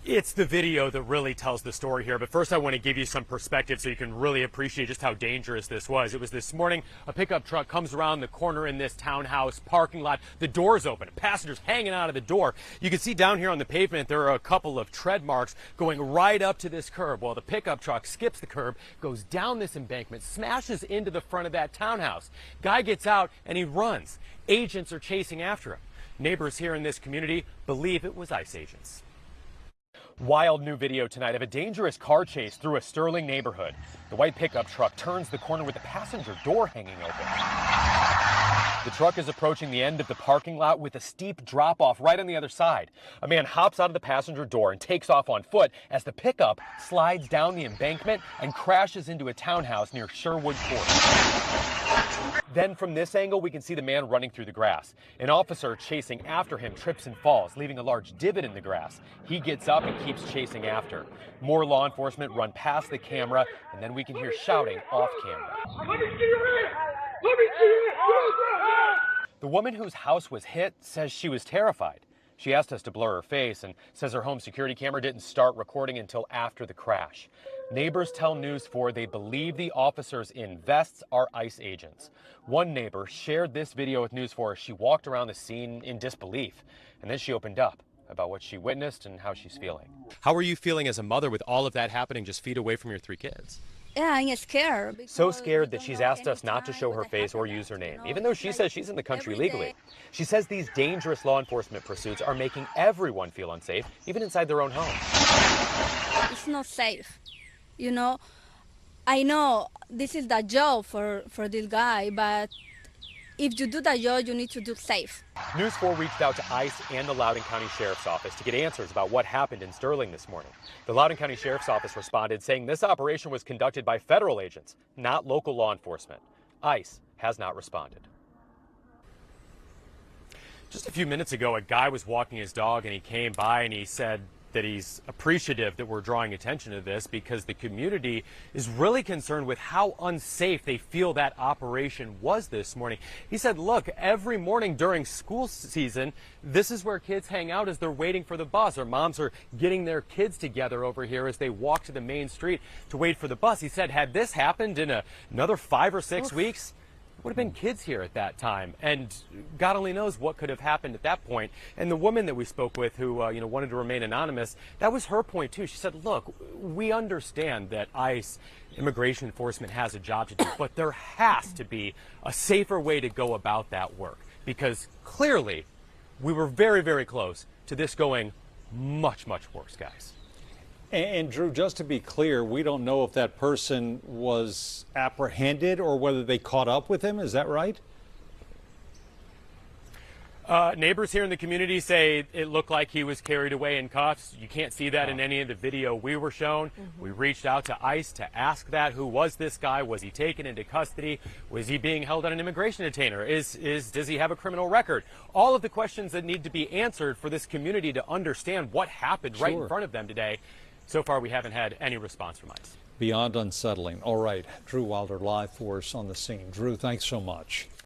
It's the video that really tells the story here, but first I want to give you some perspective so you can really appreciate just how dangerous this was. It was this morning, a pickup truck comes around the corner in this townhouse parking lot. The door's open, passengers hanging out of the door. You can see down here on the pavement there are a couple of tread marks going right up to this curb. Well, the pickup truck skips the curb, goes down this embankment, smashes into the front of that townhouse. Guy gets out and he runs. Agents are chasing after him. Neighbors here in this community believe it was ICE agents. Wild new video tonight of a dangerous car chase through a Sterling neighborhood. The white pickup truck turns the corner with the passenger door hanging open. The truck is approaching the end of the parking lot with a steep drop-off right on the other side. A man hops out of the passenger door and takes off on foot as the pickup slides down the embankment and crashes into a townhouse near Sherwood Court. Then from this angle, we can see the man running through the grass. An officer chasing after him trips and falls, leaving a large divot in the grass. He gets up and keeps chasing after. More law enforcement run past the camera, and then we can hear shouting off camera. Let me see your hand! Let me see your hand! The woman whose house was hit says she was terrified. She asked us to blur her face and says her home security camera didn't start recording until after the crash. Neighbors tell News 4 they believe the officers in vests are ICE agents. One neighbor shared this video with News 4 as she walked around the scene in disbelief, and then she opened up about what she witnessed and how she's feeling. How are you feeling as a mother with all of that happening just feet away from your 3 kids? Yeah, I'm scared. So scared that she's asked us not to show her face or use her name, even though she says she's in the country legally. She says these dangerous law enforcement pursuits are making everyone feel unsafe, even inside their own home. It's not safe. You know, I know this is the job for this guy, but if you do the job, you need to do safe. News 4 reached out to ICE and the Loudoun County Sheriff's Office to get answers about what happened in Sterling this morning. The Loudoun County Sheriff's Office responded saying this operation was conducted by federal agents, not local law enforcement. ICE has not responded. Just a few minutes ago, a guy was walking his dog and he came by and he said that he's appreciative that we're drawing attention to this because the community is really concerned with how unsafe they feel that operation was this morning. He said, look, every morning during school season, this is where kids hang out as they're waiting for the bus, or moms are getting their kids together over here as they walk to the main street to wait for the bus. He said, had this happened in another 5 or 6 weeks, would have been kids here at that time, and God only knows what could have happened at that point. And the woman that we spoke with who wanted to remain anonymous, that was her point too. She said, look, we understand that ICE, immigration enforcement, has a job to do, but there has to be a safer way to go about that work, because clearly we were very, very close to this going much, much worse, guys. And Drew, just to be clear, we don't know if that person was apprehended or whether they caught up with him. Is that right? Neighbors here in the community say it looked like he was carried away in cuffs. You can't see that in any of the video we were shown. We reached out to ICE to ask that. Who was this guy? Was he taken into custody? Was he being held on an immigration detainer? Does he have a criminal record? All of the questions that need to be answered for this community to understand what happened right in front of them today. So far, we haven't had any response from ICE. Beyond unsettling. All right. Drew Wilder live for us on the scene. Drew, thanks so much.